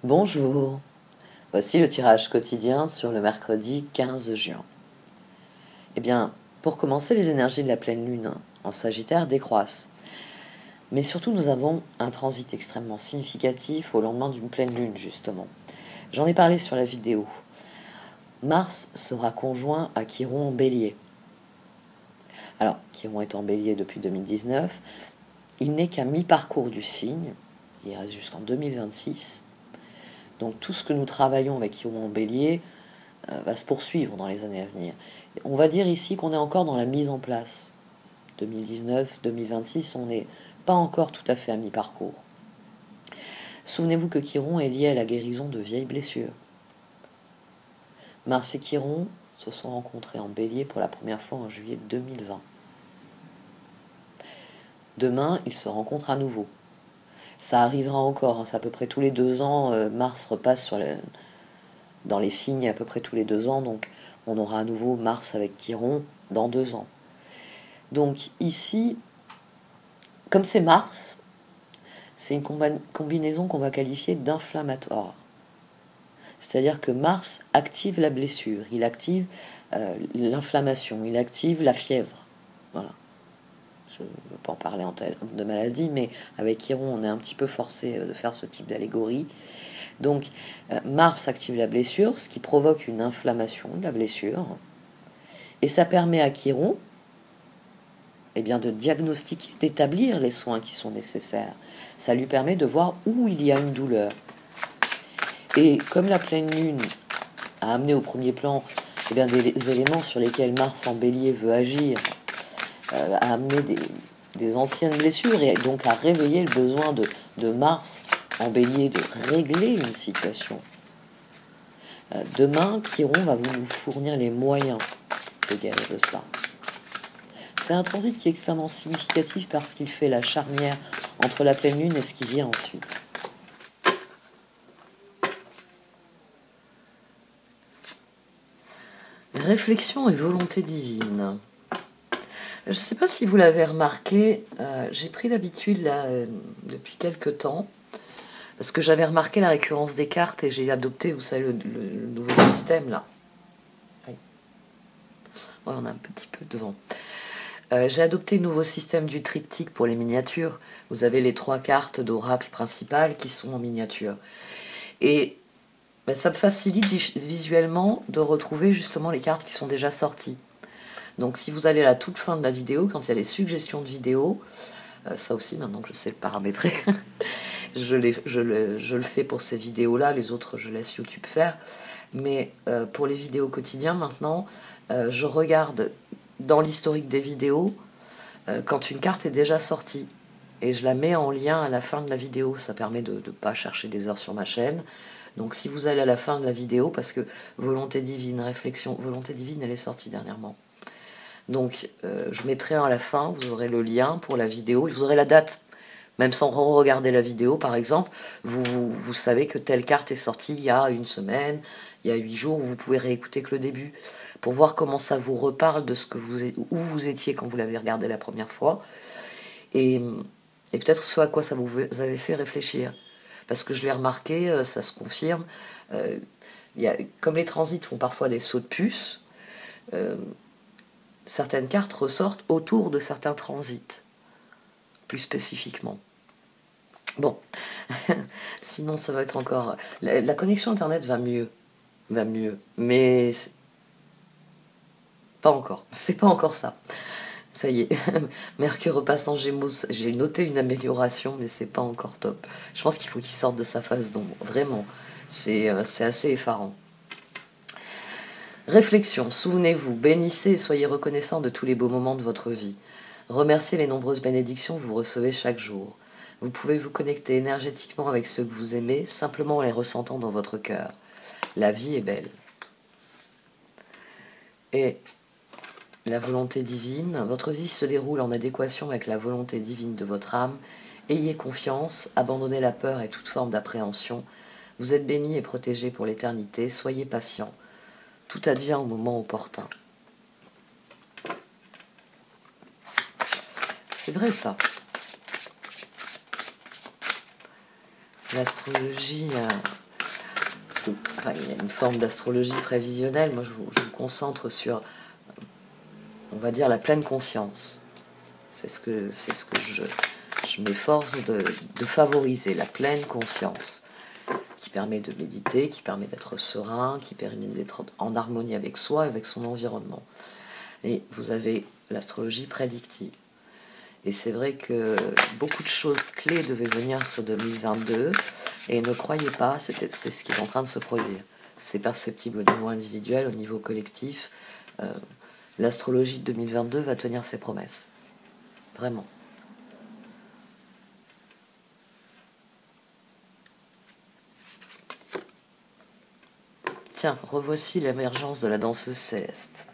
Bonjour, voici le tirage quotidien sur le mercredi 15 juin. Eh bien, pour commencer, les énergies de la pleine lune en Sagittaire décroissent. Mais surtout, nous avons un transit extrêmement significatif au lendemain d'une pleine lune, justement. J'en ai parlé sur la vidéo. Mars sera conjoint à Chiron en Bélier. Alors, Chiron est en Bélier depuis 2019. Il n'est qu'à mi-parcours du signe. Il reste jusqu'en 2026. Donc tout ce que nous travaillons avec Chiron en Bélier va se poursuivre dans les années à venir. On va dire ici qu'on est encore dans la mise en place. 2019-2026, on n'est pas encore tout à fait à mi-parcours. Souvenez-vous que Chiron est lié à la guérison de vieilles blessures. Mars et Chiron se sont rencontrés en Bélier pour la première fois en juillet 2020. Demain, ils se rencontrent à nouveau. Ça arrivera encore, c'est à peu près tous les 2 ans. Mars repasse dans les signes à peu près tous les 2 ans, donc on aura à nouveau Mars avec Chiron dans 2 ans. Donc ici, comme c'est Mars, c'est une combinaison qu'on va qualifier d'inflammatoire. C'est-à-dire que Mars active la blessure, il active l'inflammation, il active la fièvre. Voilà. Je ne veux pas en parler en termes de maladie, mais avec Chiron, on est un petit peu forcé de faire ce type d'allégorie. Donc, Mars active la blessure, ce qui provoque une inflammation de la blessure. Et ça permet à Chiron de diagnostiquer, d'établir les soins qui sont nécessaires. Ça lui permet de voir où il y a une douleur. Et comme la pleine lune a amené au premier plan des éléments sur lesquels Mars en Bélier veut agir, a amené des anciennes blessures et donc a réveillé le besoin de Mars en Bélier de régler une situation. Demain, Chiron va vous fournir les moyens de guérir de cela. C'est un transit qui est extrêmement significatif parce qu'il fait la charnière entre la pleine lune et ce qui vient ensuite. Réflexion et volonté divine. Je ne sais pas si vous l'avez remarqué, j'ai pris l'habitude là depuis quelques temps, parce que j'avais remarqué la récurrence des cartes et j'ai adopté, vous savez, le nouveau système là. Oui. Ouais, on a un petit peu devant. J'ai adopté le nouveau système du triptyque pour les miniatures. Vous avez les 3 cartes d'oracle principales qui sont en miniature. Et ça me facilite visuellement de retrouver justement les cartes qui sont déjà sorties. Donc si vous allez à la toute fin de la vidéo, quand il y a les suggestions de vidéos, ça aussi maintenant que je sais le paramétrer, je le fais pour ces vidéos-là, les autres je laisse YouTube faire. Mais pour les vidéos quotidiens maintenant, je regarde dans l'historique des vidéos quand une carte est déjà sortie. Et je la mets en lien à la fin de la vidéo. Ça permet de ne pas chercher des heures sur ma chaîne. Donc si vous allez à la fin de la vidéo, parce que volonté divine, réflexion, volonté divine, elle est sortie dernièrement. Donc je mettrai à la fin, vous aurez le lien pour la vidéo, vous aurez la date. Même sans re-regarder la vidéo, par exemple, vous savez que telle carte est sortie il y a 1 semaine, il y a 8 jours, vous pouvez réécouter que le début, pour voir comment ça vous reparle de où vous étiez quand vous l'avez regardé la première fois, et peut-être ce à quoi ça vous avez fait réfléchir. Parce que je l'ai remarqué, ça se confirme, comme les transits font parfois des sauts de puce, certaines cartes ressortent autour de certains transits, plus spécifiquement. Bon, sinon ça va être encore... La connexion Internet va mieux, mais pas encore, c'est pas encore ça. Ça y est, Mercure repasse en Gémeaux, j'ai noté une amélioration, mais c'est pas encore top. Je pense qu'il faut qu'il sorte de sa phase d'ombre, vraiment, c'est assez effarant. Réflexion, souvenez-vous, bénissez et soyez reconnaissants de tous les beaux moments de votre vie. Remerciez les nombreuses bénédictions que vous recevez chaque jour. Vous pouvez vous connecter énergétiquement avec ceux que vous aimez, simplement en les ressentant dans votre cœur. La vie est belle. Et la volonté divine, votre vie se déroule en adéquation avec la volonté divine de votre âme. Ayez confiance, abandonnez la peur et toute forme d'appréhension. Vous êtes bénis et protégés pour l'éternité, soyez patients. Tout advient au moment opportun. C'est vrai ça. L'astrologie enfin, il y a une forme d'astrologie prévisionnelle. Moi, je me concentre sur, on va dire, la pleine conscience. C'est ce que je m'efforce de favoriser, la pleine conscience, qui permet de méditer, qui permet d'être serein, qui permet d'être en harmonie avec soi et avec son environnement. Et vous avez l'astrologie prédictive. Et c'est vrai que beaucoup de choses clés devaient venir sur 2022, et ne croyez pas, c'est ce qui est en train de se produire. C'est perceptible au niveau individuel, au niveau collectif. L'astrologie de 2022 va tenir ses promesses. Vraiment. Tiens, revoici l'émergence de la danseuse céleste.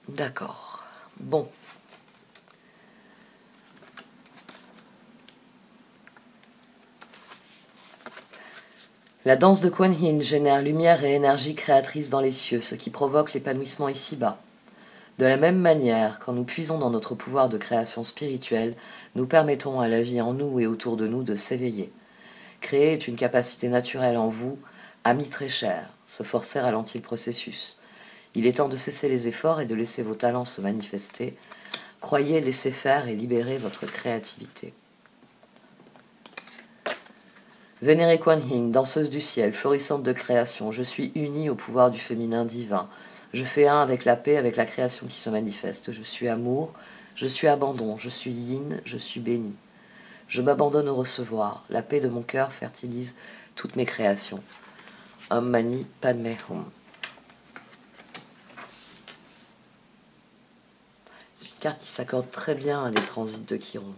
D'accord. Bon. La danse de Kuan Yin génère lumière et énergie créatrice dans les cieux, ce qui provoque l'épanouissement ici-bas. De la même manière, quand nous puisons dans notre pouvoir de création spirituelle, nous permettons à la vie en nous et autour de nous de s'éveiller. Créer est une capacité naturelle en vous, ami très cher. Se forcer ralentit le processus. Il est temps de cesser les efforts et de laisser vos talents se manifester. Croyez, laissez faire et libérez votre créativité. Vénérée Kuan Yin, danseuse du ciel, florissante de création, je suis unie au pouvoir du féminin divin. Je fais un avec la paix, avec la création qui se manifeste. Je suis amour, je suis abandon, je suis yin, je suis béni. Je m'abandonne au recevoir. La paix de mon cœur fertilise toutes mes créations. Om Mani Padme Hum. C'est une carte qui s'accorde très bien à des transits de Chiron.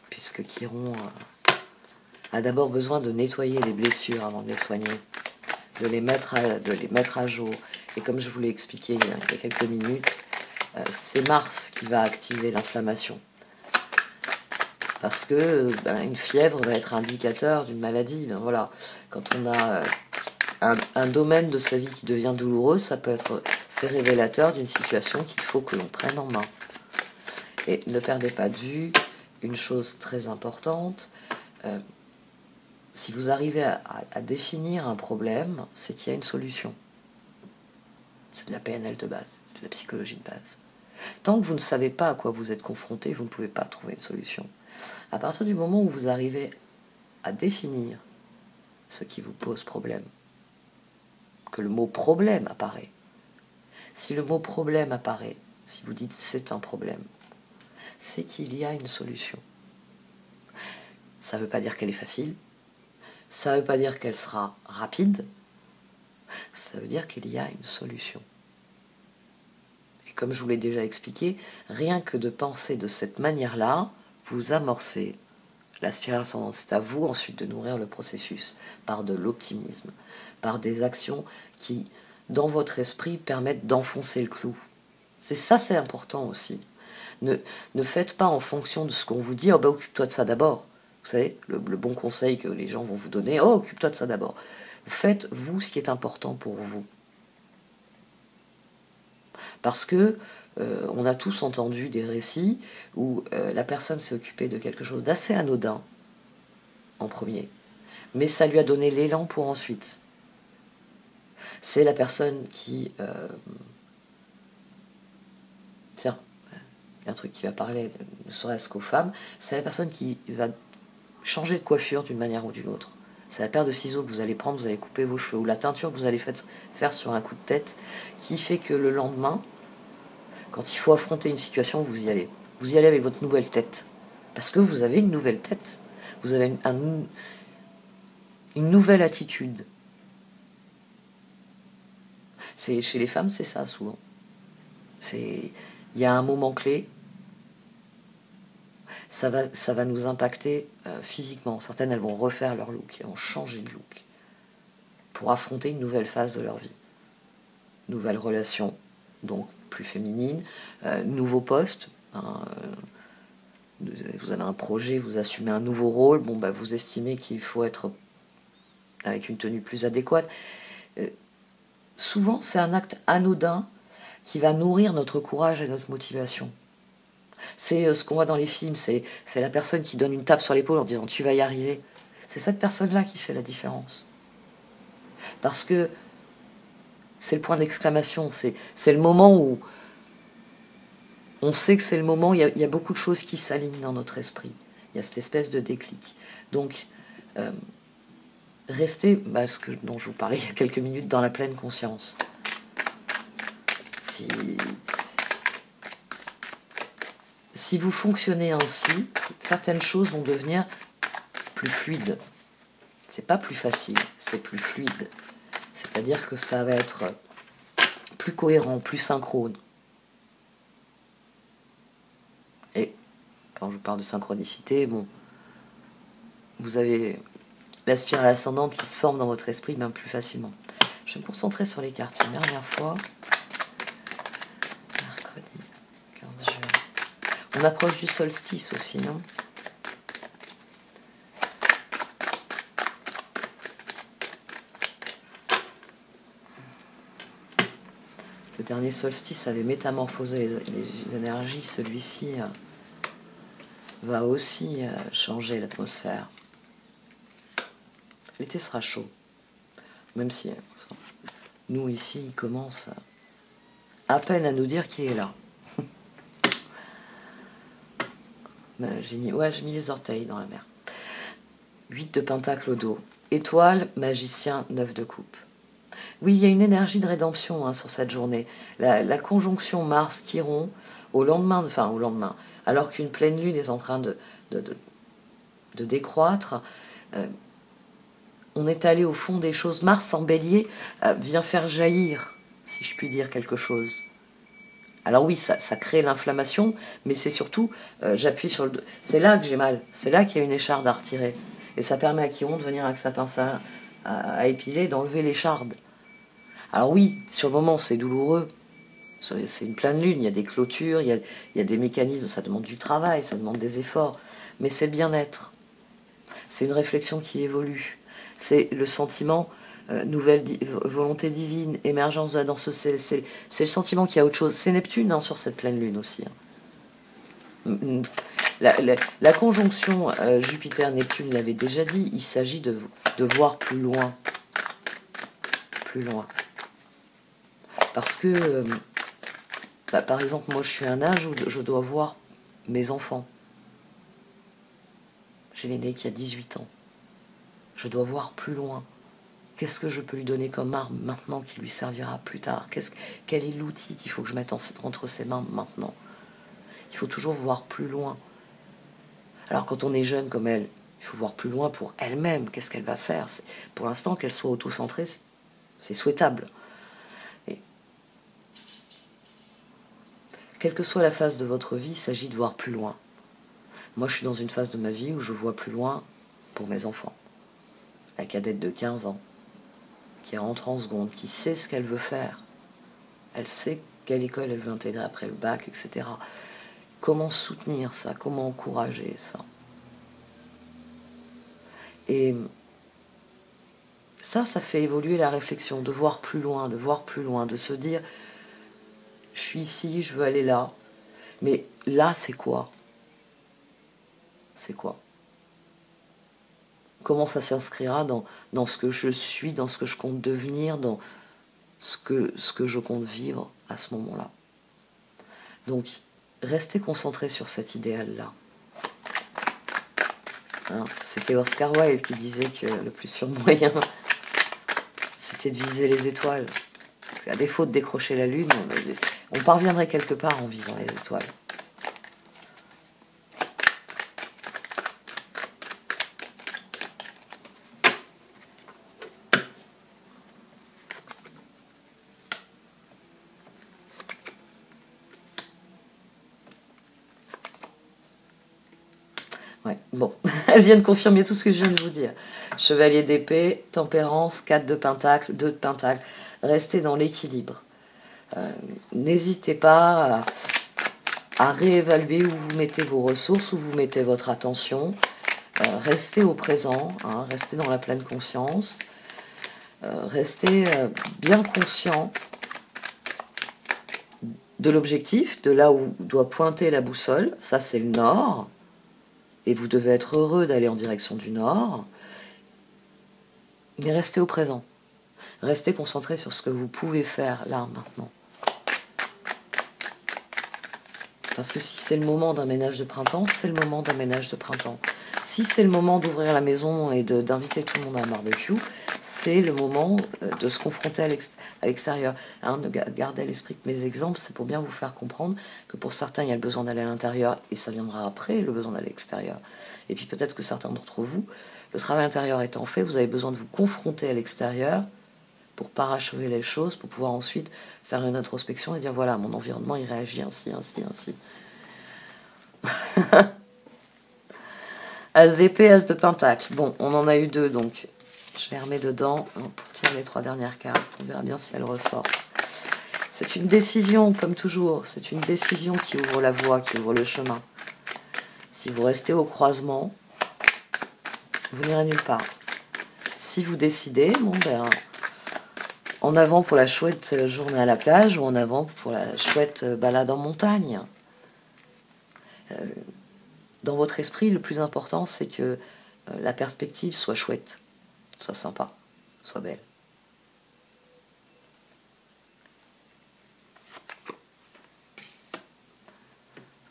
Puisque Chiron a d'abord besoin de nettoyer les blessures avant de les soigner, de les mettre à jour. Et comme je vous l'ai expliqué il y a quelques minutes, c'est Mars qui va activer l'inflammation. Parce que une fièvre va être indicateur d'une maladie. Voilà. Quand on a un domaine de sa vie qui devient douloureux, c'est révélateur d'une situation qu'il faut que l'on prenne en main. Et ne perdez pas de vue une chose très importante. Si vous arrivez à définir un problème, c'est qu'il y a une solution. C'est de la PNL de base, c'est de la psychologie de base. Tant que vous ne savez pas à quoi vous êtes confronté, vous ne pouvez pas trouver une solution. À partir du moment où vous arrivez à définir ce qui vous pose problème, que le mot problème apparaît, si le mot problème apparaît, si vous dites c'est un problème, c'est qu'il y a une solution. Ça ne veut pas dire qu'elle est facile, ça ne veut pas dire qu'elle sera rapide, ça veut dire qu'il y a une solution. Et comme je vous l'ai déjà expliqué, rien que de penser de cette manière-là, vous amorcez la spirale ascendante. C'est à vous ensuite de nourrir le processus par de l'optimisme, par des actions qui, dans votre esprit, permettent d'enfoncer le clou. C'est important aussi. Ne faites pas en fonction de ce qu'on vous dit, oh, bah, occupe-toi de ça d'abord. Vous savez, le bon conseil que les gens vont vous donner, oh, occupe-toi de ça d'abord. Faites, vous, ce qui est important pour vous. Parce que on a tous entendu des récits où la personne s'est occupée de quelque chose d'assez anodin en premier, mais ça lui a donné l'élan pour ensuite. C'est la personne qui... tiens, il y a un truc qui va parler, ne serait-ce qu'aux femmes, c'est la personne qui va changer de coiffure d'une manière ou d'une autre. C'est la paire de ciseaux que vous allez prendre, vous allez couper vos cheveux, ou la teinture que vous allez faire sur un coup de tête, qui fait que le lendemain, quand il faut affronter une situation, vous y allez. Vous y allez avec votre nouvelle tête. Parce que vous avez une nouvelle tête. Vous avez une nouvelle attitude. Chez les femmes, c'est ça souvent. Il y a un moment clé, ça va nous impacter physiquement. Certaines, elles vont refaire leur look, elles vont changer de look pour affronter une nouvelle phase de leur vie. Nouvelle relation, donc plus féminine, nouveau poste. Vous avez un projet, vous assumez un nouveau rôle, vous estimez qu'il faut être avec une tenue plus adéquate. Souvent, c'est un acte anodin qui va nourrir notre courage et notre motivation. C'est ce qu'on voit dans les films, c'est la personne qui donne une tape sur l'épaule en disant tu vas y arriver. C'est cette personne-là qui fait la différence. Parce que c'est le point d'exclamation, c'est le moment où on sait que c'est le moment, il y a beaucoup de choses qui s'alignent dans notre esprit. Il y a cette espèce de déclic. Donc, restez, dont je vous parlais il y a quelques minutes, dans la pleine conscience. Si vous fonctionnez ainsi, certaines choses vont devenir plus fluides. C'est pas plus facile, c'est plus fluide. C'est-à-dire que ça va être plus cohérent, plus synchrone. Et quand je parle de synchronicité, bon, vous avez la spirale ascendante qui se forme dans votre esprit bien plus facilement. Je vais me concentrer sur les cartes une dernière fois. Mercredi 15 juin. On approche du solstice aussi, hein. Le dernier solstice avait métamorphosé les énergies. Celui-ci va aussi changer l'atmosphère. L'été sera chaud. Même si nous, ici, il commence à peine à nous dire qu'il est là. J'ai mis les orteils dans la mer. 8 de pentacle au dos. Étoile, magicien, 9 de coupe. Oui, il y a une énergie de rédemption sur cette journée. La conjonction Mars-Chiron, au lendemain, alors qu'une pleine lune est en train de décroître, on est allé au fond des choses. Mars en bélier vient faire jaillir, si je puis dire, quelque chose. Alors oui, ça crée l'inflammation, mais c'est surtout, j'appuie sur le... C'est là que j'ai mal, c'est là qu'il y a une écharde à retirer. Et ça permet à Chiron de venir avec sa pince à épiler, d'enlever l'écharde. Alors oui, sur le moment, c'est douloureux. C'est une pleine lune, il y a des clôtures, il y a des mécanismes, ça demande du travail, ça demande des efforts. Mais c'est le bien-être. C'est une réflexion qui évolue. C'est le sentiment, nouvelle volonté divine, émergence de la danseuse. C'est le sentiment qu'il y a autre chose. C'est Neptune sur cette pleine lune aussi. La conjonction Jupiter-Neptune l'avait déjà dit, il s'agit de voir plus loin. Plus loin. Parce que, par exemple, moi je suis à un âge où je dois voir mes enfants. J'ai l'aîné qui a 18 ans. Je dois voir plus loin. Qu'est-ce que je peux lui donner comme arme maintenant qui lui servira plus tard? Quel est l'outil qu'il faut que je mette entre ses mains maintenant? Il faut toujours voir plus loin. Alors quand on est jeune comme elle, il faut voir plus loin pour elle-même. Qu'est-ce qu'elle va faire? Pour l'instant, qu'elle soit auto-centrée, c'est souhaitable. Et quelle que soit la phase de votre vie, il s'agit de voir plus loin. Moi, je suis dans une phase de ma vie où je vois plus loin pour mes enfants. La cadette de 15 ans, qui rentre en seconde, qui sait ce qu'elle veut faire. Elle sait quelle école elle veut intégrer après le bac, etc. Comment soutenir ça? Comment encourager ça? Et ça fait évoluer la réflexion, de voir plus loin, de se dire, je suis ici, je veux aller là. Mais là, c'est quoi? C'est quoi? Comment ça s'inscrira dans ce que je suis, dans ce que je compte devenir, dans ce que je compte vivre à ce moment-là. Donc, restez concentrés sur cet idéal-là. C'était Oscar Wilde qui disait que le plus sûr moyen, c'était de viser les étoiles. À défaut de décrocher la lune, on parviendrait quelque part en visant les étoiles. Ouais, bon, elle vient de confirmer tout ce que je viens de vous dire. Chevalier d'épée, tempérance, 4 de pentacle, 2 de pentacle. Restez dans l'équilibre. N'hésitez pas à réévaluer où vous mettez vos ressources, où vous mettez votre attention. Restez au présent, restez dans la pleine conscience. Restez bien conscient de l'objectif, de là où doit pointer la boussole. Ça, c'est le nord. Et vous devez être heureux d'aller en direction du nord. Mais restez au présent. Restez concentré sur ce que vous pouvez faire là, maintenant. Parce que si c'est le moment d'un ménage de printemps, c'est le moment d'un ménage de printemps. Si c'est le moment d'ouvrir la maison et d'inviter tout le monde à un barbecue, c'est le moment de se confronter à l'extérieur. Hein, de garder à l'esprit que mes exemples, c'est pour bien vous faire comprendre que pour certains, il y a le besoin d'aller à l'intérieur et ça viendra après, le besoin d'aller à l'extérieur. Et puis peut-être que certains d'entre vous, le travail intérieur étant fait, vous avez besoin de vous confronter à l'extérieur pour parachever les choses, pour pouvoir ensuite faire une introspection et dire voilà, mon environnement il réagit ainsi, ainsi, ainsi. As d'épée, as de pentacle. Bon, on en a eu deux, donc je les remets dedans pour tirer les 3 dernières cartes. On verra bien si elles ressortent. C'est une décision, comme toujours. C'est une décision qui ouvre la voie, qui ouvre le chemin. Si vous restez au croisement, vous n'irez nulle part. Si vous décidez, bon ben, en avant pour la chouette journée à la plage ou en avant pour la chouette balade en montagne. Dans votre esprit, le plus important, c'est que la perspective soit chouette, soit sympa, soit belle.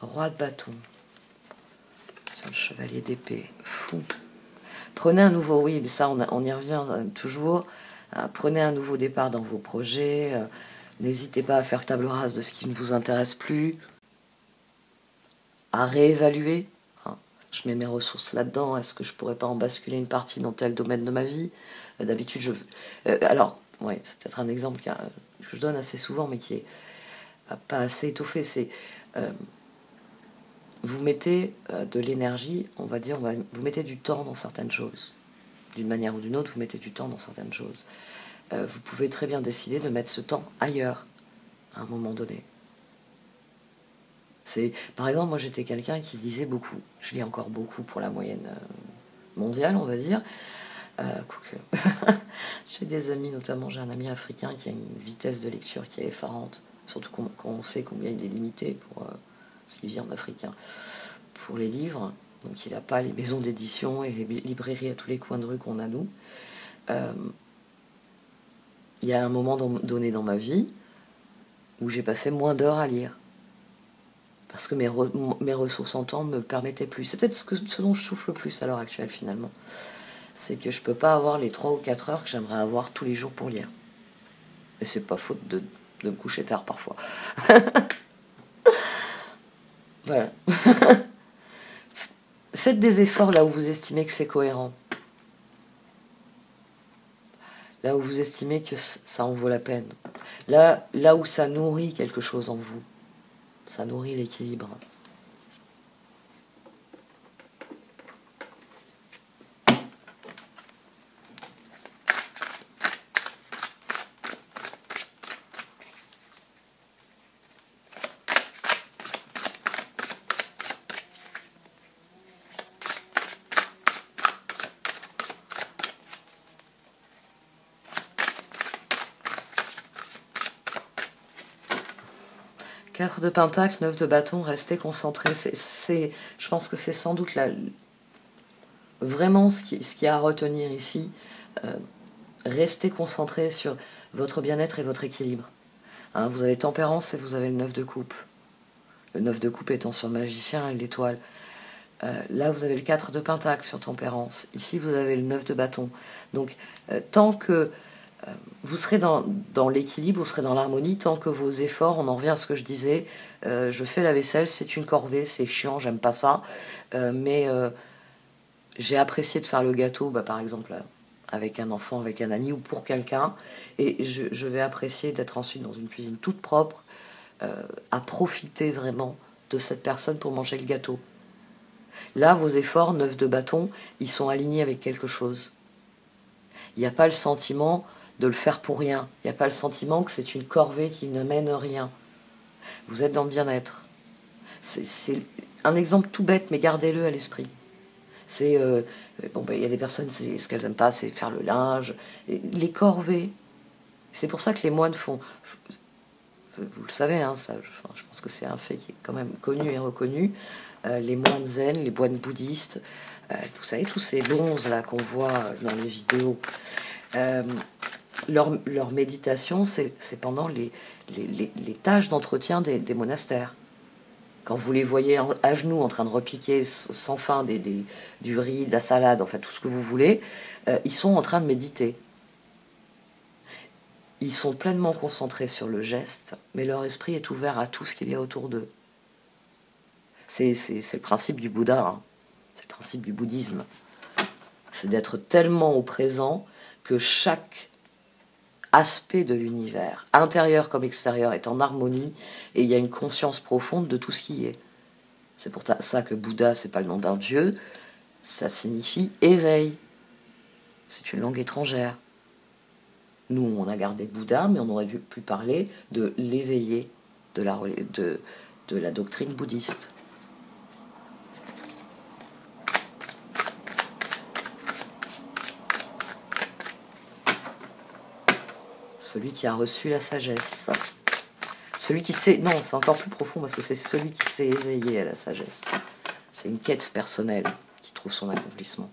Roi de bâton sur le chevalier d'épée. Fou. Prenez un nouveau, oui, mais ça on y revient toujours. Prenez un nouveau départ dans vos projets. N'hésitez pas à faire table rase de ce qui ne vous intéresse plus. À réévaluer. Je mets mes ressources là-dedans. Est-ce que je pourrais pas en basculer une partie dans tel domaine de ma vie? D'habitude, alors, ouais, c'est peut-être un exemple que je donne assez souvent, mais qui est pas assez étoffé. C'est vous mettez de l'énergie, on va dire, vous mettez du temps dans certaines choses. D'une manière ou d'une autre, vous mettez du temps dans certaines choses. Vous pouvez très bien décider de mettre ce temps ailleurs, à un moment donné. Par exemple, moi j'étais quelqu'un qui lisait beaucoup. Je lis encore beaucoup pour la moyenne mondiale, on va dire. J'ai des amis, notamment j'ai un ami africain qui a une vitesse de lecture qui est effarante. Surtout quand on sait combien il est limité, parce qu'il vit en africain, pour les livres. Donc il n'a pas les maisons d'édition et les librairies à tous les coins de rue qu'on a nous. Il y a un moment donné dans ma vie où j'ai passé moins d'heures à lire. Parce que mes ressources en temps ne me permettaient plus. C'est peut-être ce dont je souffre le plus à l'heure actuelle finalement. C'est que je ne peux pas avoir les 3 ou 4 heures que j'aimerais avoir tous les jours pour lire. Et c'est pas faute de me coucher tard parfois. Voilà. Faites des efforts là où vous estimez que c'est cohérent. Là où vous estimez que ça en vaut la peine. Là où ça nourrit quelque chose en vous. Ça nourrit l'équilibre. Quatre de pentacle, 9 de bâton, restez concentrés. Je pense que c'est sans doute vraiment ce qu'il y a à retenir ici. Restez concentrés sur votre bien-être et votre équilibre. Hein, vous avez tempérance et vous avez le 9 de coupe. Le 9 de coupe étant sur le magicien et l'étoile. Là, vous avez le 4 de pentacle sur tempérance. Ici, vous avez le 9 de bâton. Donc, tant que vous serez dans l'équilibre, vous serez dans l'harmonie, tant que vos efforts, on en revient à ce que je disais, je fais la vaisselle, c'est une corvée, c'est chiant, j'aime pas ça, mais j'ai apprécié de faire le gâteau, par exemple, avec un enfant, avec un ami ou pour quelqu'un, et je vais apprécier d'être ensuite dans une cuisine toute propre, à profiter vraiment de cette personne pour manger le gâteau. Là, vos efforts, 9 de bâton, ils sont alignés avec quelque chose. Il n'y a pas le sentiment de le faire pour rien. Il n'y a pas le sentiment que c'est une corvée qui ne mène rien. Vous êtes dans le bien-être. C'est un exemple tout bête, mais gardez-le à l'esprit. Il y a des personnes, ce qu'elles n'aiment pas, c'est faire le linge. Les corvées. C'est pour ça que les moines vous le savez, hein, ça, je pense que c'est un fait qui est quand même connu et reconnu, les moines zen, les moines bouddhistes, vous savez, tous ces bonzes là qu'on voit dans les vidéos, leur méditation, c'est pendant les tâches d'entretien des monastères. Quand vous les voyez à genoux en train de repiquer sans fin du riz, de la salade, enfin tout ce que vous voulez, ils sont en train de méditer. Ils sont pleinement concentrés sur le geste, mais leur esprit est ouvert à tout ce qu'il y a autour d'eux. C'est le principe du Bouddha, hein. C'est le principe du bouddhisme. C'est d'être tellement au présent que chaque aspect de l'univers, intérieur comme extérieur, est en harmonie et il y a une conscience profonde de tout ce qui est. C'est pour ça que Bouddha, c'est pas le nom d'un dieu, ça signifie éveil. C'est une langue étrangère. Nous, on a gardé Bouddha, mais on aurait pu parler de l'éveillé de la doctrine bouddhiste. Celui qui a reçu la sagesse. Celui qui sait... Non, c'est encore plus profond parce que c'est celui qui s'est éveillé à la sagesse. C'est une quête personnelle qui trouve son accomplissement.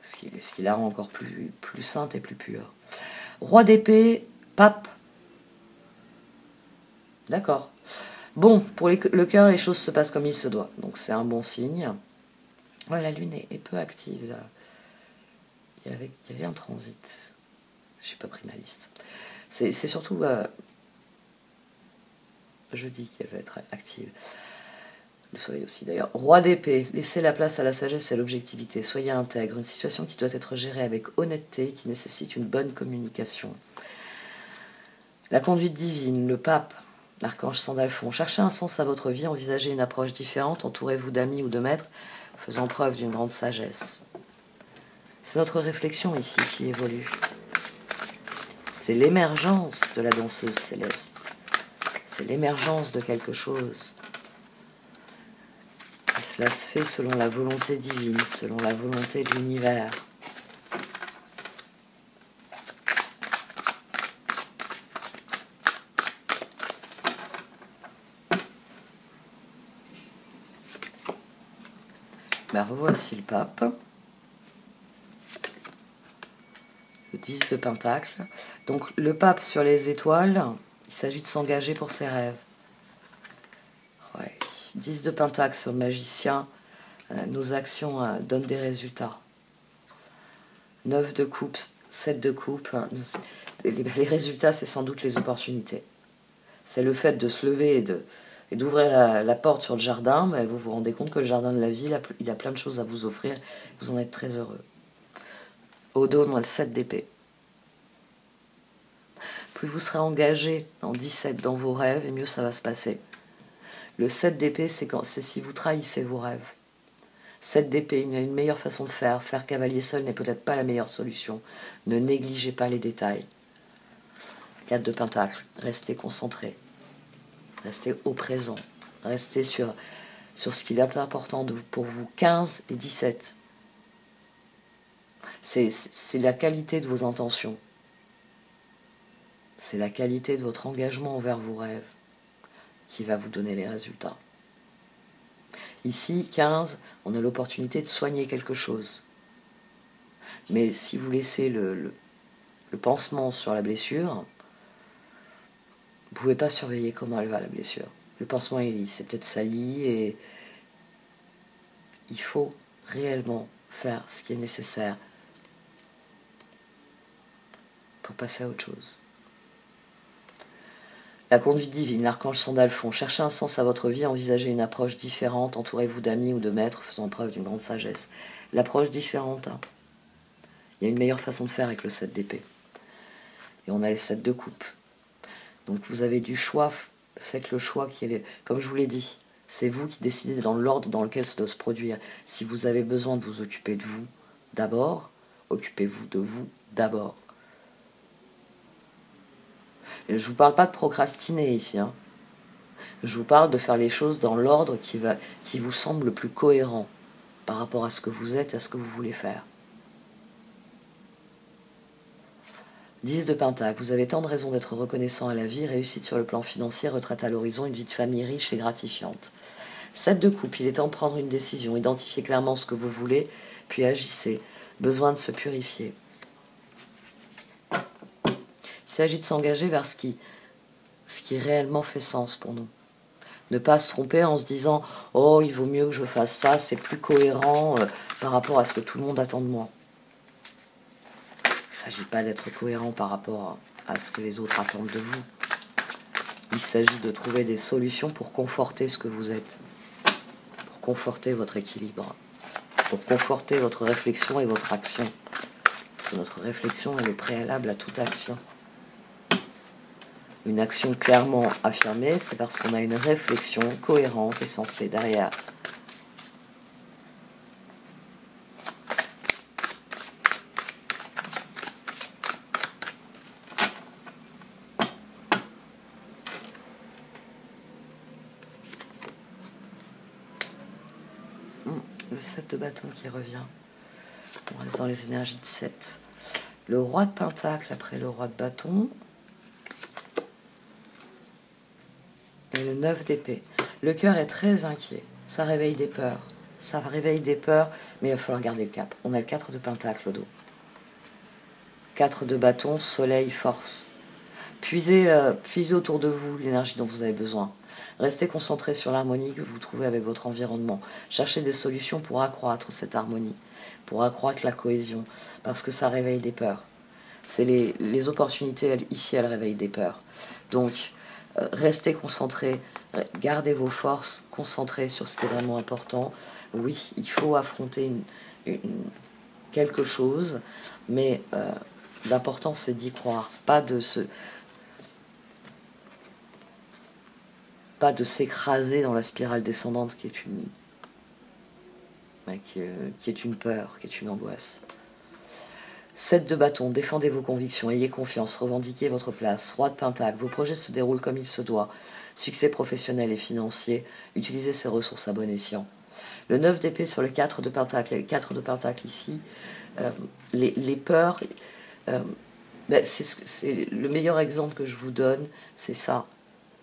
Ce qui la rend encore plus sainte et plus pure. Roi d'épée, pape. D'accord. Bon, pour le cœur, les choses se passent comme il se doit. Donc c'est un bon signe. Ouais, la lune est peu active là. Il y avait un transit. Je n'ai pas pris ma liste. C'est surtout jeudi qu'elle va être active. Le soleil aussi d'ailleurs. Roi d'épée, laissez la place à la sagesse et à l'objectivité. Soyez intègre. Une situation qui doit être gérée avec honnêteté, qui nécessite une bonne communication. La conduite divine, le pape, l'archange Sandalphon. Cherchez un sens à votre vie, envisagez une approche différente, entourez-vous d'amis ou de maîtres, faisant preuve d'une grande sagesse. C'est notre réflexion ici qui évolue. C'est l'émergence de la danseuse céleste. C'est l'émergence de quelque chose. Et cela se fait selon la volonté divine, selon la volonté de l'univers. Ben, revoici le pape. Le 10 de Pentacle. Donc le pape sur les étoiles, il s'agit de s'engager pour ses rêves. Ouais. 10 de Pentacle sur le magicien, nos actions donnent des résultats. 9 de coupe, 7 de coupe, les résultats, c'est sans doute les opportunités. C'est le fait de se lever et d'ouvrir la porte sur le jardin, mais vous vous rendez compte que le jardin de la vie, il a plein de choses à vous offrir, vous en êtes très heureux. Au dos, on a le 7 d'épée. Plus vous serez engagé en 17 dans vos rêves, et mieux ça va se passer. Le 7 d'épée, c'est si vous trahissez vos rêves. 7 d'épée, il y a une meilleure façon de faire. Faire cavalier seul n'est peut-être pas la meilleure solution. Ne négligez pas les détails. 4 de Pentacle, restez concentré. Restez au présent. Restez sur ce qu'il est important pour vous. 15 et 17. C'est la qualité de vos intentions. C'est la qualité de votre engagement envers vos rêves qui va vous donner les résultats. Ici, 15, on a l'opportunité de soigner quelque chose. Mais si vous laissez le pansement sur la blessure, vous ne pouvez pas surveiller comment elle va, la blessure. Le pansement, il s'est peut-être sali et il faut réellement faire ce qui est nécessaire pour passer à autre chose. La conduite divine, l'archange Sandalphon. Cherchez un sens à votre vie, envisagez une approche différente, entourez-vous d'amis ou de maîtres faisant preuve d'une grande sagesse. L'approche différente, hein. Il y a une meilleure façon de faire avec le 7 d'épée. Et on a les 7 de coupe. Donc vous avez du choix, faites le choix qui est... Comme je vous l'ai dit, c'est vous qui décidez dans l'ordre dans lequel ça doit se produire. Si vous avez besoin de vous occuper de vous d'abord, occupez-vous de vous d'abord. Je ne vous parle pas de procrastiner ici, hein. Je vous parle de faire les choses dans l'ordre qui vous semble le plus cohérent par rapport à ce que vous êtes et à ce que vous voulez faire. 10 de Pentacle, vous avez tant de raisons d'être reconnaissant à la vie, réussite sur le plan financier, retraite à l'horizon, une vie de famille riche et gratifiante. 7 de coupe, il est temps de prendre une décision, identifiez clairement ce que vous voulez, puis agissez. Besoin de se purifier. Il s'agit de s'engager vers ce qui réellement fait sens pour nous. Ne pas se tromper en se disant « Oh, il vaut mieux que je fasse ça, c'est plus cohérent par rapport à ce que tout le monde attend de moi. » Il ne s'agit pas d'être cohérent par rapport à ce que les autres attendent de vous. Il s'agit de trouver des solutions pour conforter ce que vous êtes, pour conforter votre équilibre, pour conforter votre réflexion et votre action. Parce que notre réflexion est le préalable à toute action. Une action clairement affirmée, c'est parce qu'on a une réflexion cohérente et sensée derrière. Le 7 de bâton qui revient. On reste dans les énergies de 7. Le roi de pentacle après le roi de bâton. Et le 9 d'épée. Le cœur est très inquiet. Ça réveille des peurs. Ça réveille des peurs, mais il va falloir garder le cap. On a le 4 de pentacle au dos. 4 de bâton, soleil, force. Puisez autour de vous l'énergie dont vous avez besoin. Restez concentré sur l'harmonie que vous trouvez avec votre environnement. Cherchez des solutions pour accroître cette harmonie, pour accroître la cohésion, parce que ça réveille des peurs. C'est les opportunités, ici, elles réveillent des peurs. Donc, restez concentrés, gardez vos forces, concentrez sur ce qui est vraiment important. Oui, il faut affronter quelque chose, mais l'important, c'est d'y croire, pas de s'écraser dans la spirale descendante qui est une peur, qui est une angoisse. 7 de bâton, défendez vos convictions, ayez confiance, revendiquez votre place. Roi de pentacle, vos projets se déroulent comme il se doit. Succès professionnel et financier, utilisez ces ressources à bon escient. Le 9 d'épée sur le 4 de pentacle, il y a le 4 de pentacle ici. Les peurs, c'est le meilleur exemple que je vous donne, c'est ça.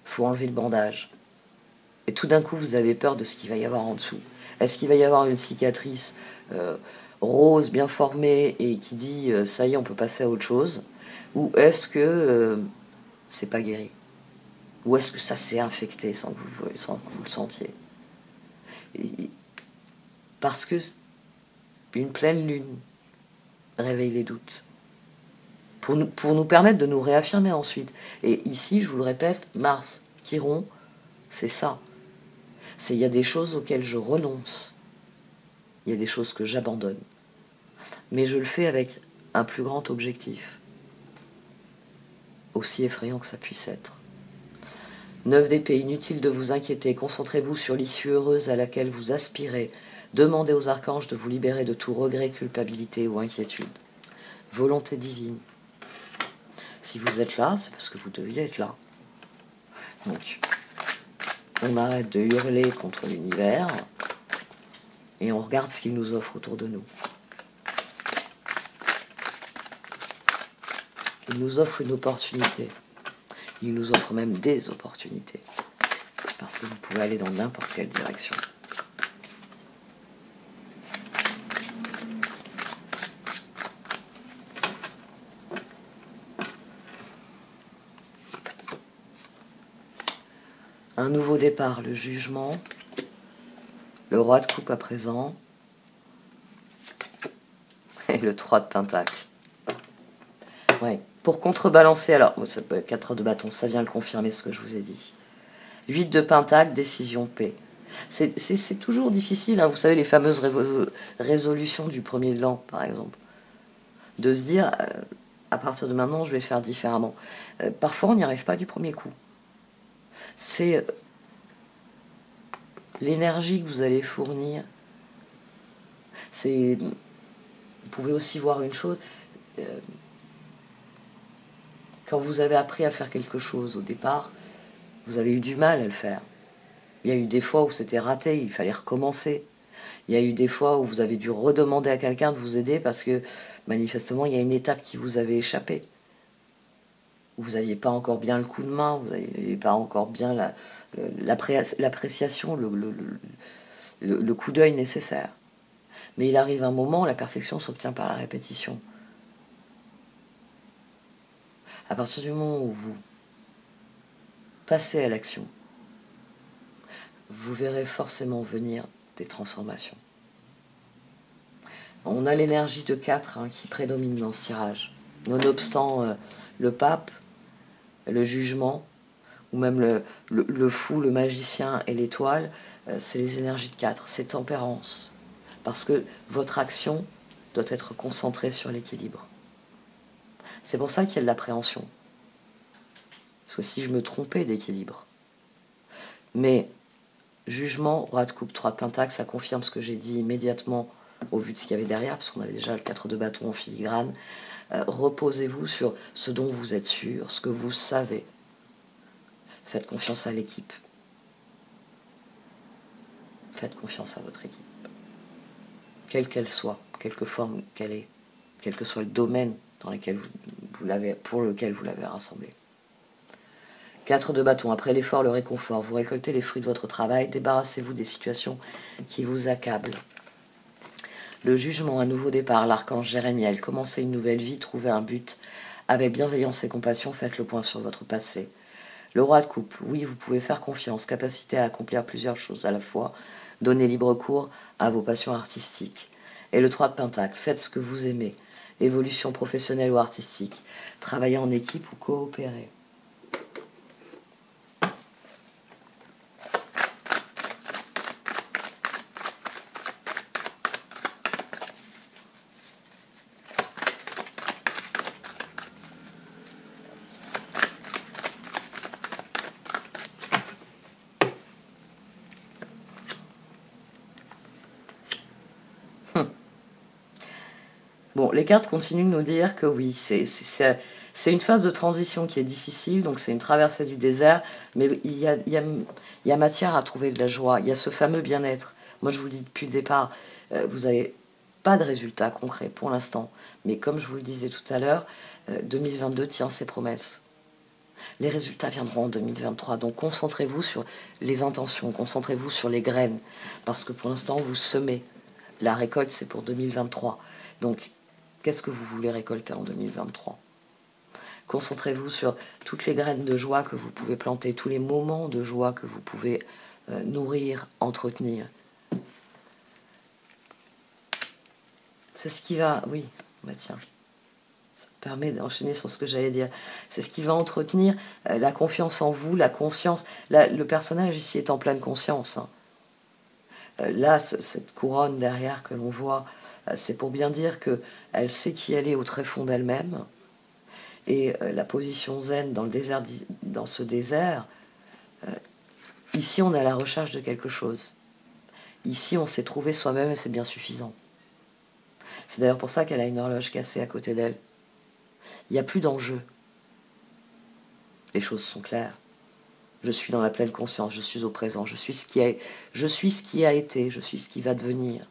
Il faut enlever le bandage. Et tout d'un coup, vous avez peur de ce qu'il va y avoir en dessous. Est-ce qu'il va y avoir une cicatrice rose, bien formée, et qui dit ça y est, on peut passer à autre chose? Ou est-ce que c'est pas guéri? Ou est-ce que ça s'est infecté sans que vous le sentiez? Parce que une pleine lune réveille les doutes. Pour nous permettre de nous réaffirmer ensuite. Et ici, je vous le répète, Mars, Chiron, c'est ça. Il y a des choses auxquelles je renonce. Il y a des choses que j'abandonne. Mais je le fais avec un plus grand objectif. Aussi effrayant que ça puisse être. 9 d'épée, inutile de vous inquiéter. Concentrez-vous sur l'issue heureuse à laquelle vous aspirez. Demandez aux archanges de vous libérer de tout regret, culpabilité ou inquiétude. Volonté divine. Si vous êtes là, c'est parce que vous deviez être là. Donc, on arrête de hurler contre l'univers et on regarde ce qu'il nous offre autour de nous. Il nous offre une opportunité. Il nous offre même des opportunités. Parce que vous pouvez aller dans n'importe quelle direction. Un nouveau départ, le jugement, le roi de coupe à présent, et le 3 de pentacle. Ouais. Pour contrebalancer, alors, ça peut être 4 de bâton, ça vient le confirmer ce que je vous ai dit. 8 de pentacle, décision paix. C'est toujours difficile, hein, vous savez, les fameuses résolutions du premier de l'an, par exemple. De se dire, à partir de maintenant, je vais faire différemment. Parfois, on n'y arrive pas du premier coup. C'est l'énergie que vous allez fournir. Vous pouvez aussi voir une chose. Quand vous avez appris à faire quelque chose au départ, vous avez eu du mal à le faire. Il y a eu des fois où c'était raté, il fallait recommencer. Il y a eu des fois où vous avez dû redemander à quelqu'un de vous aider parce que manifestement il y a une étape qui vous avait échappé. vous n'aviez pas encore bien le coup de main, vous n'aviez pas encore bien l'appréciation, le coup d'œil nécessaire. Mais il arrive un moment, la perfection s'obtient par la répétition. À partir du moment où vous passez à l'action, vous verrez forcément venir des transformations. On a l'énergie de 4 qui prédomine dans ce tirage. Nonobstant le pape, le jugement, ou même le fou, le magicien et l'étoile, c'est les énergies de 4, c'est tempérance. Parce que votre action doit être concentrée sur l'équilibre. C'est pour ça qu'il y a de l'appréhension. Parce que si je me trompais d'équilibre. Mais jugement, roi de coupe, 3 de pentacle, ça confirme ce que j'ai dit immédiatement au vu de ce qu'il y avait derrière, parce qu'on avait déjà le 4 de bâton en filigrane. Reposez-vous sur ce dont vous êtes sûr, ce que vous savez. Faites confiance à l'équipe. Faites confiance à votre équipe. Quelle qu'elle soit, quelque forme qu'elle ait, quel que soit le domaine dans lequel pour lequel vous l'avez rassemblé. 4 de bâton, après l'effort, le réconfort, vous récoltez les fruits de votre travail, débarrassez-vous des situations qui vous accablent. Le jugement, un nouveau départ, l'archange Jérémiel, commencez une nouvelle vie, trouvez un but. Avec bienveillance et compassion, faites le point sur votre passé. Le roi de coupe, oui, vous pouvez faire confiance, capacité à accomplir plusieurs choses à la fois, donnez libre cours à vos passions artistiques. Et le 3 de pentacle, faites ce que vous aimez, évolution professionnelle ou artistique, travaillez en équipe ou coopérez. Bon, les cartes continuent de nous dire que oui, c'est une phase de transition qui est difficile, donc c'est une traversée du désert, mais il y a matière à trouver de la joie, il y a ce fameux bien-être. Moi, je vous le dis depuis le départ, vous n'avez pas de résultats concrets pour l'instant, mais comme je vous le disais tout à l'heure, 2022 tient ses promesses. Les résultats viendront en 2023, donc concentrez-vous sur les intentions, concentrez-vous sur les graines, parce que pour l'instant, vous semez. La récolte, c'est pour 2023. Donc, qu'est-ce que vous voulez récolter en 2023 ? Concentrez-vous sur toutes les graines de joie que vous pouvez planter, tous les moments de joie que vous pouvez nourrir, entretenir. C'est ce qui va... Oui, bah tiens, ça me permet d'enchaîner sur ce que j'allais dire. C'est ce qui va entretenir la confiance en vous, la conscience. Le personnage ici est en pleine conscience. Là, cette couronne derrière que l'on voit, c'est pour bien dire qu'elle sait qui elle est au très fond d'elle-même. Et la position zen dans ce désert, ici on est à la recherche de quelque chose. Ici on s'est trouvé soi-même et c'est bien suffisant. C'est d'ailleurs pour ça qu'elle a une horloge cassée à côté d'elle. Il n'y a plus d'enjeu. Les choses sont claires. Je suis dans la pleine conscience, je suis au présent, je suis ce qui a été, je suis ce qui va devenir.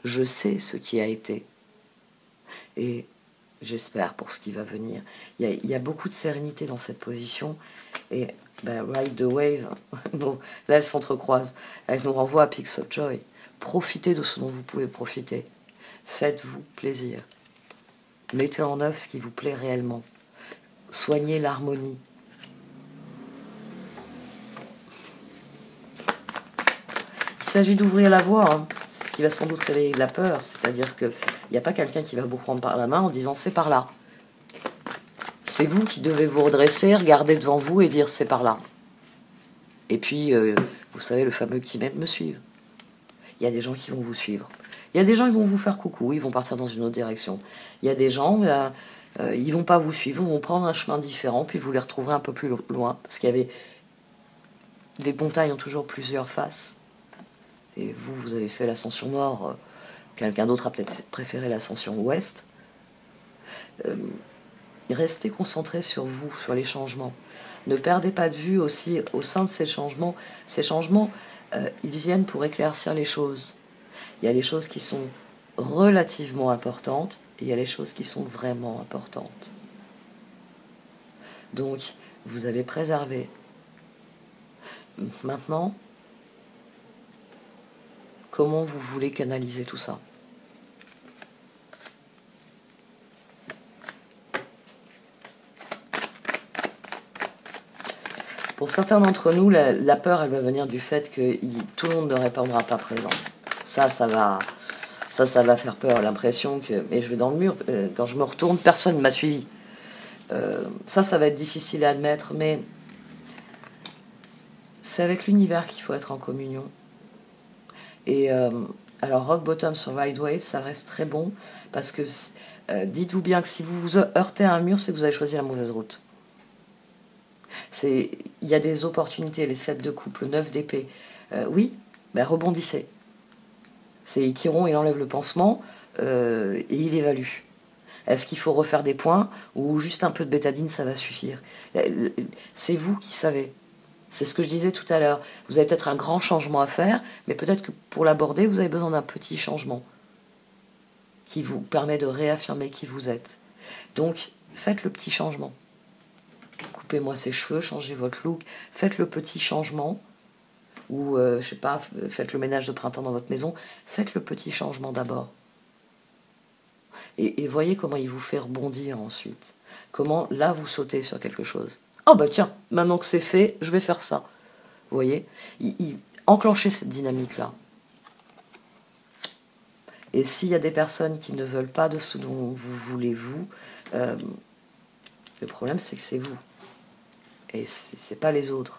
Je sais ce qui a été. Et j'espère pour ce qui va venir. Il y a beaucoup de sérénité dans cette position. Et Ride the Wave, là elle s'entrecroise. Elle nous renvoie à Peaks of Joy. Profitez de ce dont vous pouvez profiter. Faites-vous plaisir. Mettez en œuvre ce qui vous plaît réellement. Soignez l'harmonie. Il s'agit d'ouvrir la voie, c'est ce qui va sans doute réveiller de la peur, c'est-à-dire qu'il n'y a pas quelqu'un qui va vous prendre par la main en disant c'est par là. C'est vous qui devez vous redresser, regarder devant vous et dire c'est par là. Et puis, vous savez, le fameux qui m'aime me suivre. Il y a des gens qui vont vous suivre. Il y a des gens qui vont vous faire coucou, ils vont partir dans une autre direction. Il y a des gens, ils vont pas vous suivre, ils vont prendre un chemin différent, puis vous les retrouverez un peu plus loin, parce qu'il y avait... Les montagnes ont toujours plusieurs faces. Et vous avez fait l'ascension nord, quelqu'un d'autre a peut-être préféré l'ascension ouest. Restez concentré sur vous, sur les changements. Ne perdez pas de vue aussi au sein de ces changements. Ces changements, ils viennent pour éclaircir les choses. Il y a les choses qui sont relativement importantes et il y a les choses qui sont vraiment importantes. Donc, vous avez préservé. Maintenant, comment vous voulez canaliser tout ça? Pour certains d'entre nous, la peur, elle va venir du fait que tout le monde ne répondra pas présent. Ça va faire peur. L'impression que, mais je vais dans le mur, quand je me retourne, personne ne m'a suivi. Ça va être difficile à admettre, mais c'est avec l'univers qu'il faut être en communion. Et alors, Rock Bottom sur Ride Wave, ça reste très bon, parce que dites-vous bien que si vous vous heurtez à un mur, c'est que vous avez choisi la mauvaise route. Il y a des opportunités, les 7 de coupe, le 9 d'épée. Oui, rebondissez. C'est Chiron, il enlève le pansement et il évalue. Est-ce qu'il faut refaire des points ou juste un peu de bétadine, ça va suffire? C'est vous qui savez. C'est ce que je disais tout à l'heure. Vous avez peut-être un grand changement à faire, mais peut-être que pour l'aborder, vous avez besoin d'un petit changement qui vous permet de réaffirmer qui vous êtes. Donc, faites le petit changement. Coupez-moi ses cheveux, changez votre look, faites le petit changement, ou je sais pas, faites le ménage de printemps dans votre maison, faites le petit changement d'abord. Et voyez comment il vous fait rebondir ensuite. Comment là vous sautez sur quelque chose. Oh bah tiens, maintenant que c'est fait, je vais faire ça. Vous voyez, enclenchez cette dynamique-là. Et s'il y a des personnes qui ne veulent pas de ce dont vous voulez vous, le problème c'est que c'est vous. Et c'est pas les autres.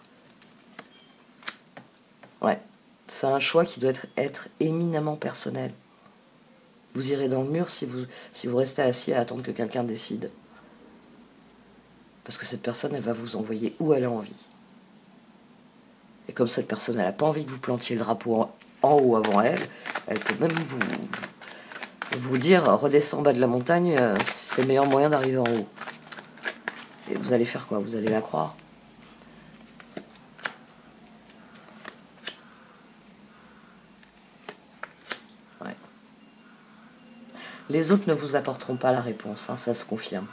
Ouais, c'est un choix qui doit être éminemment personnel. Vous irez dans le mur si vous restez assis à attendre que quelqu'un décide. Parce que cette personne, elle va vous envoyer où elle a envie. Et comme cette personne, elle n'a pas envie que vous plantiez le drapeau en haut avant elle, elle peut même vous dire, redescends en bas de la montagne, c'est le meilleur moyen d'arriver en haut. Et vous allez faire quoi? Vous allez la croire? Ouais. Les autres ne vous apporteront pas la réponse, hein, ça se confirme.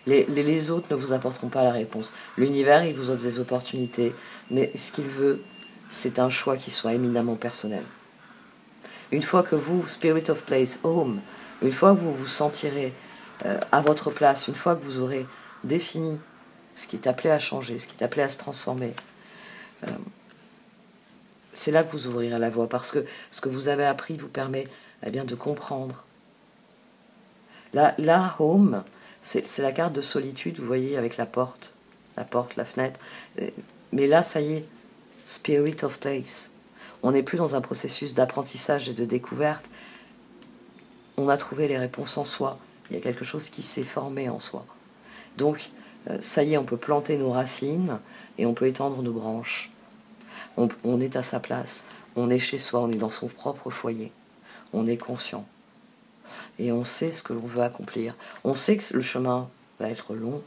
Les autres ne vous apporteront pas la réponse. L'univers, il vous offre des opportunités, mais ce qu'il veut, c'est un choix qui soit éminemment personnel. Une fois que vous, Spirit of Place, Home, une fois que vous vous sentirez à votre place, une fois que vous aurez défini ce qui est appelé à changer, ce qui est appelé à se transformer, c'est là que vous ouvrirez la voie, parce que ce que vous avez appris vous permet de comprendre. Là, Home, c'est la carte de solitude, vous voyez, avec la porte, la fenêtre. Mais là, ça y est, Spirit of Place. On n'est plus dans un processus d'apprentissage et de découverte. On a trouvé les réponses en soi. Il y a quelque chose qui s'est formé en soi. Donc, ça y est, on peut planter nos racines et on peut étendre nos branches. On est à sa place. On est chez soi, on est dans son propre foyer. On est conscient. Et on sait ce que l'on veut accomplir. On sait que le chemin va être long,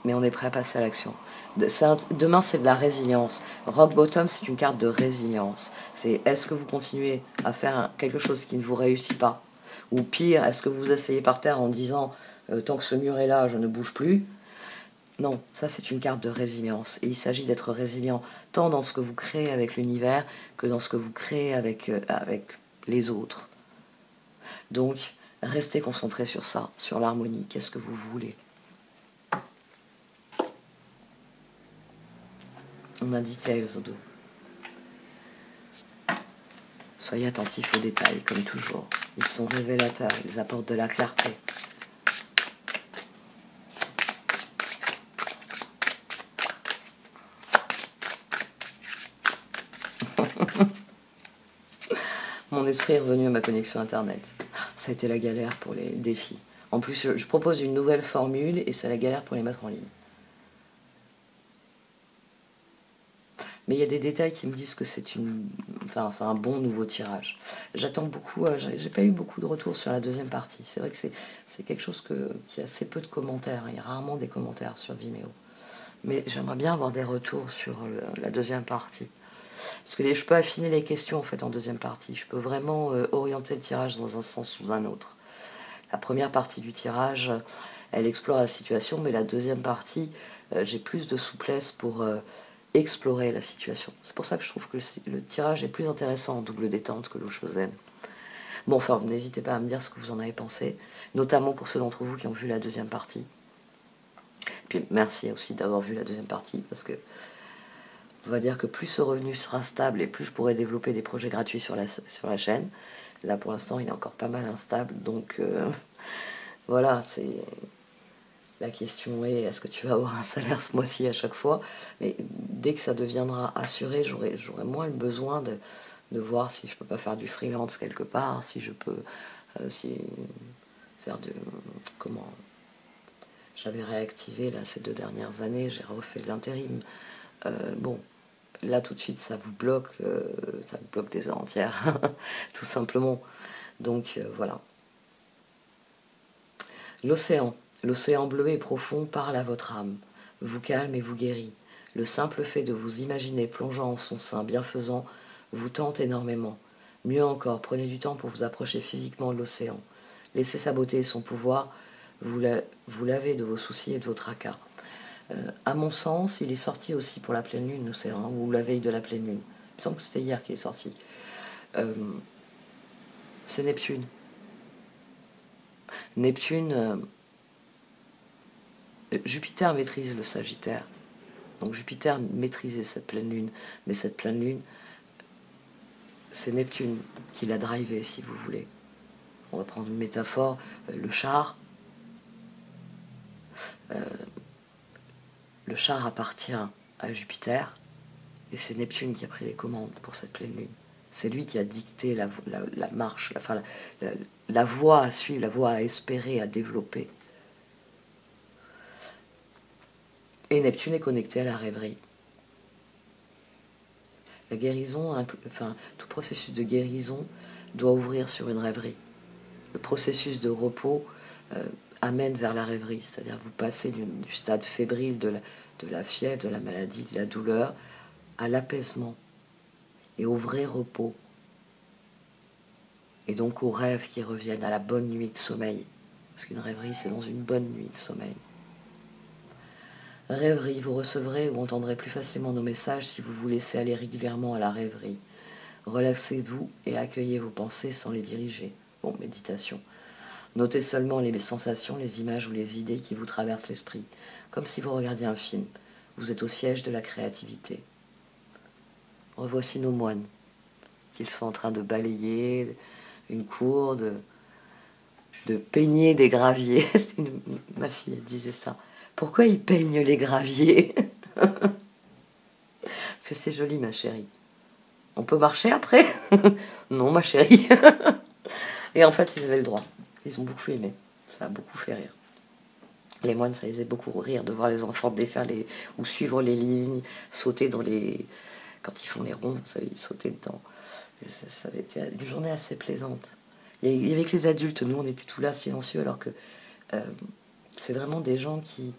mais on est prêt à passer à l'action. Demain, c'est de la résilience. Rock Bottom, c'est une carte de résilience. C'est est-ce que vous continuez à faire quelque chose qui ne vous réussit pas? Ou pire, est-ce que vous vous asseyez par terre en disant tant que ce mur est là, je ne bouge plus? Non, ça c'est une carte de résilience. Et il s'agit d'être résilient tant dans ce que vous créez avec l'univers que dans ce que vous créez avec les autres. Donc, restez concentré sur ça, sur l'harmonie. Qu'est-ce que vous voulez? On a details au dos. Soyez attentifs aux détails, comme toujours. Ils sont révélateurs, ils apportent de la clarté. Mon esprit est revenu à ma connexion Internet. Ça a été la galère pour les défis. En plus, je propose une nouvelle formule et c'est la galère pour les mettre en ligne. Mais il y a des détails qui me disent que c'est un bon nouveau tirage. J'attends beaucoup, j'ai pas eu beaucoup de retours sur la deuxième partie. C'est vrai que c'est quelque chose qui a assez peu de commentaires. Il y a rarement des commentaires sur Vimeo. Mais j'aimerais bien avoir des retours sur la deuxième partie. Parce que je peux affiner les questions en fait en deuxième partie. Je peux vraiment orienter le tirage dans un sens ou un autre. La première partie du tirage, elle explore la situation, mais la deuxième partie, j'ai plus de souplesse pour explorer la situation. C'est pour ça que je trouve que le tirage est plus intéressant en double détente que l'eau Chosen. Bon, enfin, n'hésitez pas à me dire ce que vous en avez pensé, notamment pour ceux d'entre vous qui ont vu la deuxième partie. Puis merci aussi d'avoir vu la deuxième partie, parce que on va dire que plus ce revenu sera stable et plus je pourrai développer des projets gratuits sur la chaîne. Là, pour l'instant, il est encore pas mal instable, donc voilà, c'est... La question est, est-ce que tu vas avoir un salaire ce mois-ci à chaque fois? Mais dès que ça deviendra assuré, j'aurai moins le besoin de voir si je peux pas faire du freelance quelque part, si je peux faire de... Comment... J'avais réactivé là, ces 2 dernières années, j'ai refait de l'intérim. Bon, là tout de suite ça vous bloque des heures entières, tout simplement. Donc voilà. L'océan. L'océan bleu et profond parle à votre âme, vous calme et vous guérit. Le simple fait de vous imaginer plongeant en son sein bienfaisant vous tente énormément. Mieux encore, prenez du temps pour vous approcher physiquement de l'océan. Laissez sa beauté et son pouvoir vous laver de vos soucis et de vos tracas. À mon sens, il est sorti aussi pour la pleine lune, l'océan, ou la veille de la pleine lune. Il me semble que c'était hier qu'il est sorti. C'est Neptune. Neptune... Jupiter maîtrise le Sagittaire. Donc Jupiter maîtrisait cette pleine lune. Mais cette pleine lune, c'est Neptune qui l'a drivé, si vous voulez. On va prendre une métaphore. Le char appartient à Jupiter. Et c'est Neptune qui a pris les commandes pour cette pleine lune. C'est lui qui a dicté la marche, la voie à suivre, la voie à espérer, à développer. Et Neptune est connecté à la rêverie. La guérison, tout processus de guérison doit ouvrir sur une rêverie. Le processus de repos amène vers la rêverie, c'est-à-dire vous passez du stade fébrile de la fièvre, de la maladie, de la douleur, à l'apaisement et au vrai repos. Et donc aux rêves qui reviennent, à la bonne nuit de sommeil. Parce qu'une rêverie, c'est dans une bonne nuit de sommeil. Rêverie, vous recevrez ou entendrez plus facilement nos messages si vous vous laissez aller régulièrement à la rêverie. Relaxez-vous et accueillez vos pensées sans les diriger. Bon, méditation. Notez seulement les sensations, les images ou les idées qui vous traversent l'esprit, comme si vous regardiez un film. Vous êtes au siège de la créativité. Revoici nos moines, qu'ils sont en train de balayer une cour, de peigner des graviers. Ma fille elle disait ça. Pourquoi ils peignent les graviers? Parce que c'est joli, ma chérie. On peut marcher après? Non, ma chérie. Et en fait, ils avaient le droit. Ils ont beaucoup aimé. Ça a beaucoup fait rire. Les moines, ça les faisait beaucoup rire de voir les enfants défaire ou suivre les lignes, sauter dans les... Quand ils font les ronds, vous savez, ils sautaient dedans. Ça avait été une journée assez plaisante. Il y avait que les adultes, nous, on était tous là silencieux, alors que c'est vraiment des gens qui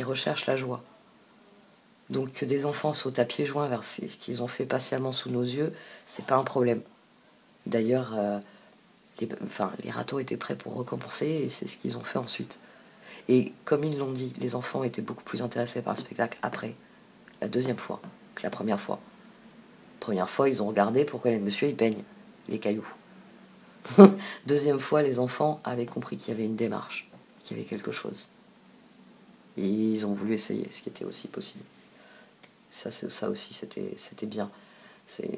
recherchent la joie. Donc que des enfants sautent à pieds joints vers ce qu'ils ont fait patiemment sous nos yeux, c'est pas un problème. D'ailleurs, les râteaux étaient prêts pour recommencer et c'est ce qu'ils ont fait ensuite. Et comme ils l'ont dit, les enfants étaient beaucoup plus intéressés par le spectacle après, la deuxième fois, que la première fois. La première fois, ils ont regardé pourquoi les monsieur il peigne les cailloux. Deuxième fois, les enfants avaient compris qu'il y avait une démarche, qu'il y avait quelque chose. Et ils ont voulu essayer, ce qui était aussi possible. Ça aussi, c'était bien. C'est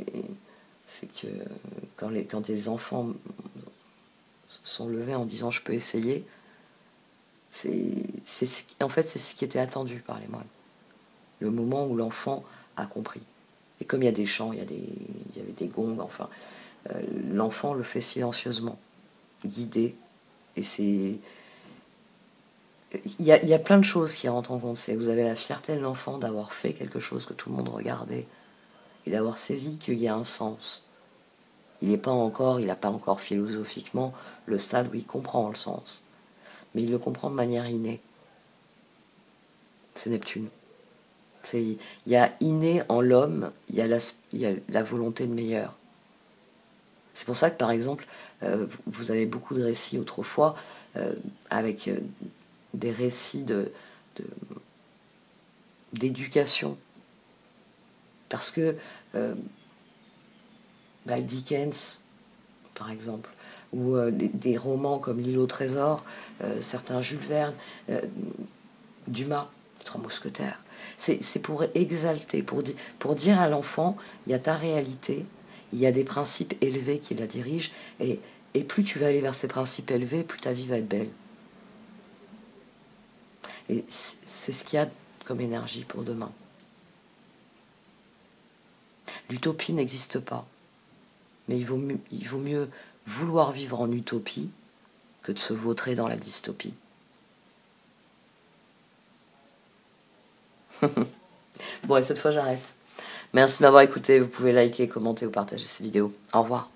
que quand des enfants sont levés en disant « je peux essayer », en fait, c'est ce qui était attendu par les moines. Le moment où l'enfant a compris. Et comme il y a des chants, il y avait des gongs, enfin, l'enfant le fait silencieusement, guidé. Et c'est... Il y a plein de choses qui rentrent en compte. Vous avez la fierté de l'enfant d'avoir fait quelque chose que tout le monde regardait et d'avoir saisi qu'il y a un sens. Il n'a pas encore philosophiquement le stade où il comprend le sens. Mais il le comprend de manière innée. C'est Neptune. Il y a inné en l'homme, il y a la volonté de meilleur. C'est pour ça que, par exemple, vous avez beaucoup de récits autrefois avec des récits d'éducation. Parce que Dickens, par exemple, ou des romans comme L'île au trésor, certains Jules Verne, Dumas, Les Trois Mousquetaires. C'est pour exalter, pour dire à l'enfant, il y a ta réalité, il y a des principes élevés qui la dirigent, et plus tu vas aller vers ces principes élevés, plus ta vie va être belle. Et c'est ce qu'il y a comme énergie pour demain. L'utopie n'existe pas, mais il vaut mieux vouloir vivre en utopie que de se vautrer dans la dystopie. Bon, et cette fois j'arrête. Merci de m'avoir écouté, vous pouvez liker, commenter ou partager ces vidéos. Au revoir.